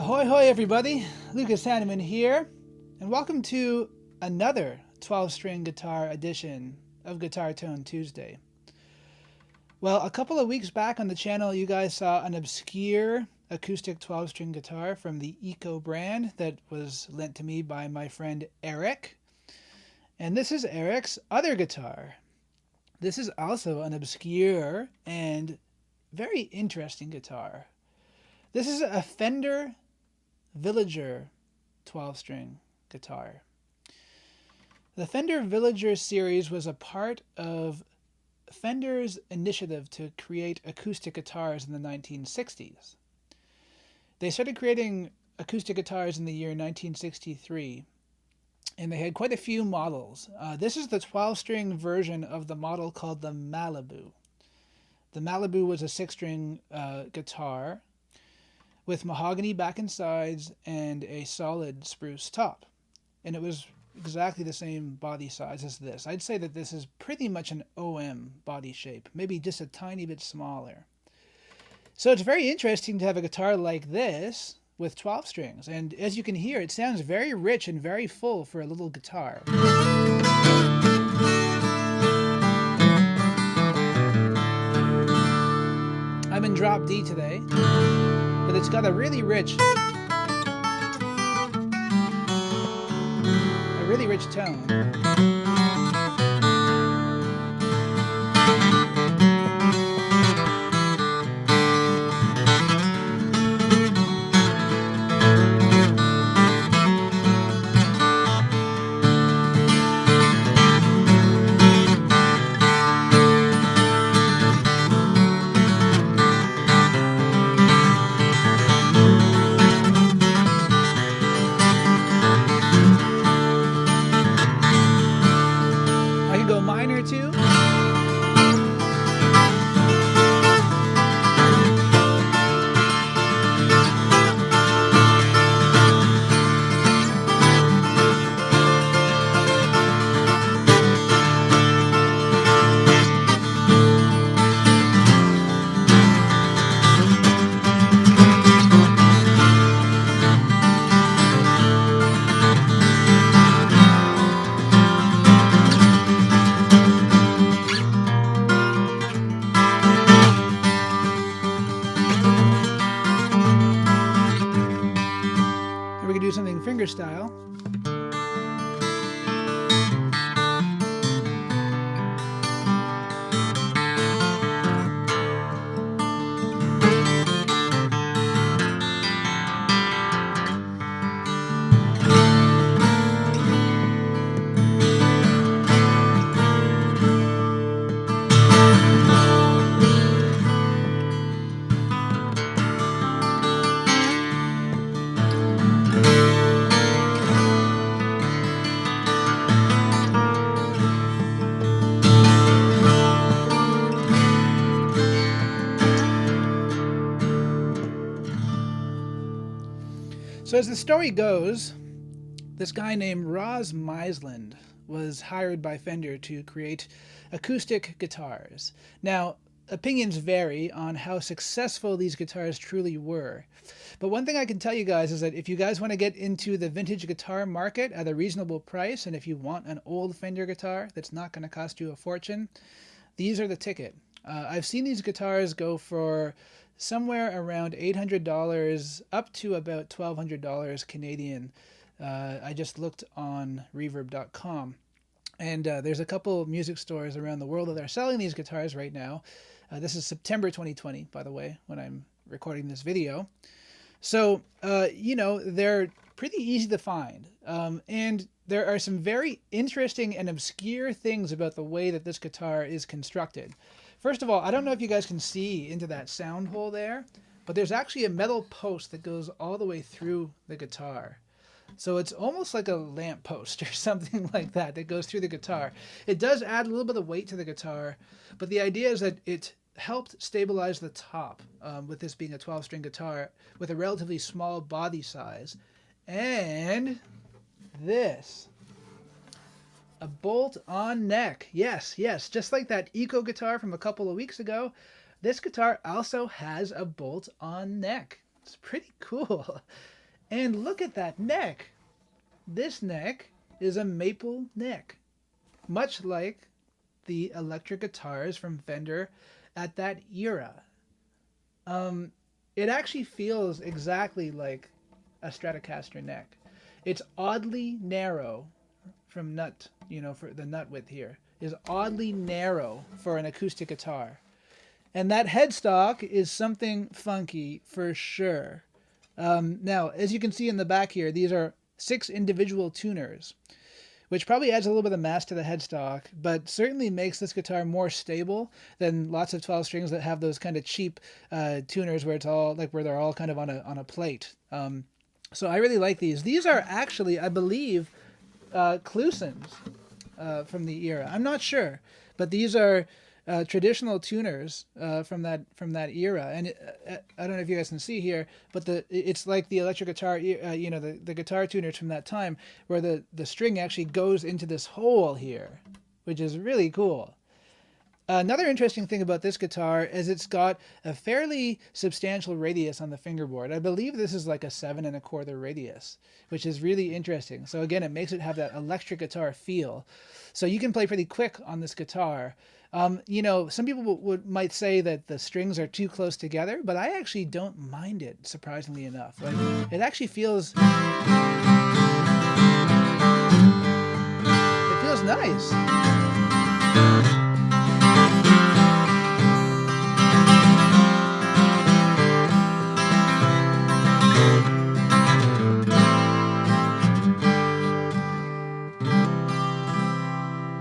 Ahoy hoy everybody, Lucas Haneman here, and welcome to another 12-string guitar edition of Guitar Tone Tuesday. Well, a couple of weeks back on the channel you guys saw an obscure acoustic 12-string guitar from the Eco brand that was lent to me by my friend Eric. And this is Eric's other guitar. This is also an obscure and very interesting guitar. This is a Fender Villager 12-string guitar. The Fender Villager series was a part of Fender's initiative to create acoustic guitars in the 1960s. They started creating acoustic guitars in the year 1963, and they had quite a few models. This is the 12-string version of the model called the Malibu. The Malibu was a 6-string guitar with mahogany back and sides and a solid spruce top. And it was exactly the same body size as this. I'd say that this is pretty much an OM body shape, maybe just a tiny bit smaller. So it's very interesting to have a guitar like this with 12 strings. And as you can hear, it sounds very rich and very full for a little guitar. I'm in drop D today, but it's got a really rich tone. Minor too. We could do something finger style. So as the story goes, this guy named Roger Rossmeisl was hired by Fender to create acoustic guitars. Now, opinions vary on how successful these guitars truly were. But one thing I can tell you guys is that if you guys want to get into the vintage guitar market at a reasonable price, and if you want an old Fender guitar that's not going to cost you a fortune, these are the ticket. I've seen these guitars go for somewhere around $800 up to about $1,200 Canadian. I just looked on reverb.com, and there's a couple music stores around the world that are selling these guitars right now. This is September 2020, by the way, when I'm recording this video. So, you know, they're pretty easy to find. And there are some very interesting and obscure things about the way that this guitar is constructed. First of all, I don't know if you guys can see into that sound hole there, but there's actually a metal post that goes all the way through the guitar. So it's almost like a lamp post or something like that that goes through the guitar. It does add a little bit of weight to the guitar, but the idea is that it helped stabilize the top with this being a 12-string guitar with a relatively small body size. And this. A bolt-on neck. Yes, just like that Eco guitar from a couple of weeks ago, this guitar also has a bolt-on neck. It's pretty cool. And look at that neck. This neck is a maple neck, much like the electric guitars from Fender at that era. Um, it actually feels exactly like a Stratocaster neck. It's oddly narrow from nut, for the nut width here is oddly narrow for an acoustic guitar. And that headstock is something funky for sure. Now, as you can see in the back here, these are 6 individual tuners, which probably adds a little bit of mass to the headstock, but certainly makes this guitar more stable than lots of 12 strings that have those kind of cheap tuners where it's all like where they're all kind of on a plate. So I really like these. These are actually, I believe, Klusons from the era. I'm not sure, but these are traditional tuners from that era. And I don't know if you guys can see here, but it's like the electric guitar, the guitar tuners from that time, where the string actually goes into this hole here, which is really cool. Another interesting thing about this guitar is it's got a fairly substantial radius on the fingerboard. I believe this is like a 7¼ radius, which is really interesting. So again, it makes it have that electric guitar feel. So you can play pretty quick on this guitar. Some people might say that the strings are too close together, but I actually don't mind it, surprisingly enough. Like, it actually feels... It feels nice.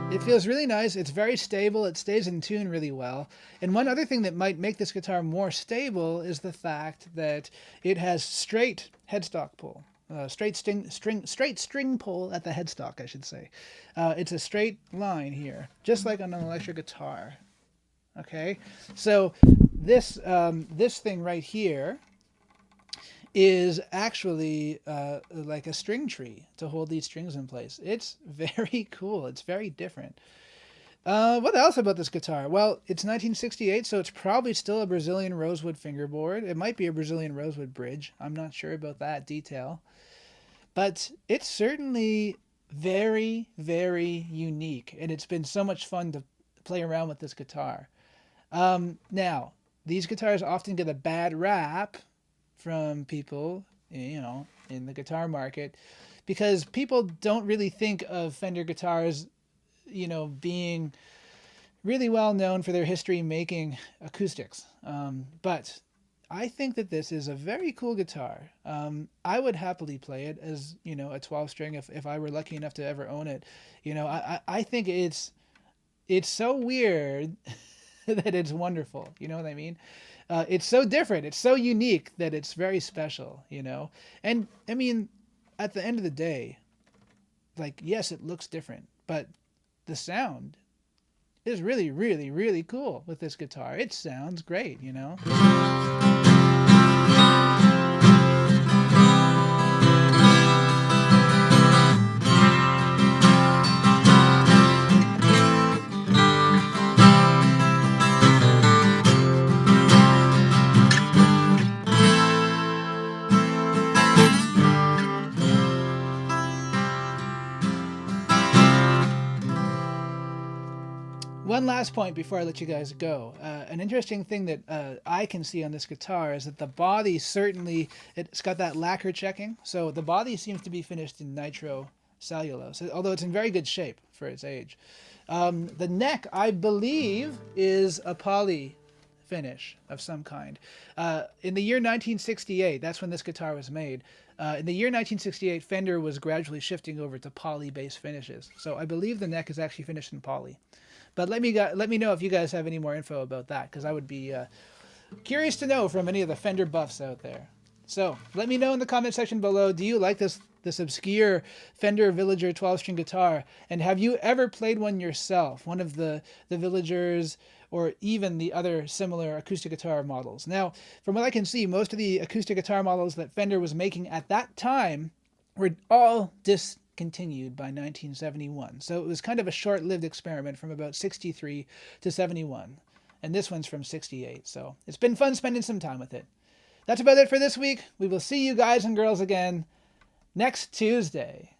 It feels really nice. It's very stable. It stays in tune really well. And one other thing that might make this guitar more stable is the fact that it has straight headstock pull. Straight string pull at the headstock, I should say. It's a straight line here, just like on an electric guitar. Okay, so this thing right here is actually like a string tree to hold these strings in place. It's very cool. It's very different. What else about this guitar? Well, it's 1968, so it's probably still a Brazilian rosewood fingerboard. It might be a Brazilian rosewood bridge. I'm not sure about that detail. But it's certainly very, very unique, and it's been so much fun to play around with this guitar. Now, these guitars often get a bad rap from people, in the guitar market, because people don't really think of Fender guitars, being really well known for their history making acoustics. But I think that this is a very cool guitar. I would happily play it as, a 12 string if I were lucky enough to ever own it. I think it's so weird that it's wonderful. You know what I mean? It's so different. It's so unique that it's very special, And I mean, at the end of the day, like, yes, it looks different, but the sound is really, really, really cool with this guitar. It sounds great, One last point before I let you guys go. An interesting thing that I can see on this guitar is that the body certainly, it's got that lacquer checking. So the body seems to be finished in nitro cellulose, although it's in very good shape for its age. The neck, I believe, is a poly finish of some kind. In the year 1968, that's when this guitar was made. In the year 1968, Fender was gradually shifting over to poly-based finishes. So I believe the neck is actually finished in poly. But let me know if you guys have any more info about that, because I would be curious to know from any of the Fender buffs out there. So let me know in the comment section below, do you like this obscure Fender Villager 12-string guitar? And have you ever played one yourself, one of the Villagers or even the other similar acoustic guitar models? Now, from what I can see, most of the acoustic guitar models that Fender was making at that time were all discontinued by 1971. So it was kind of a short-lived experiment from about 63 to 71. And this one's from 68. So it's been fun spending some time with it. That's about it for this week. We will see you guys and girls again next Tuesday.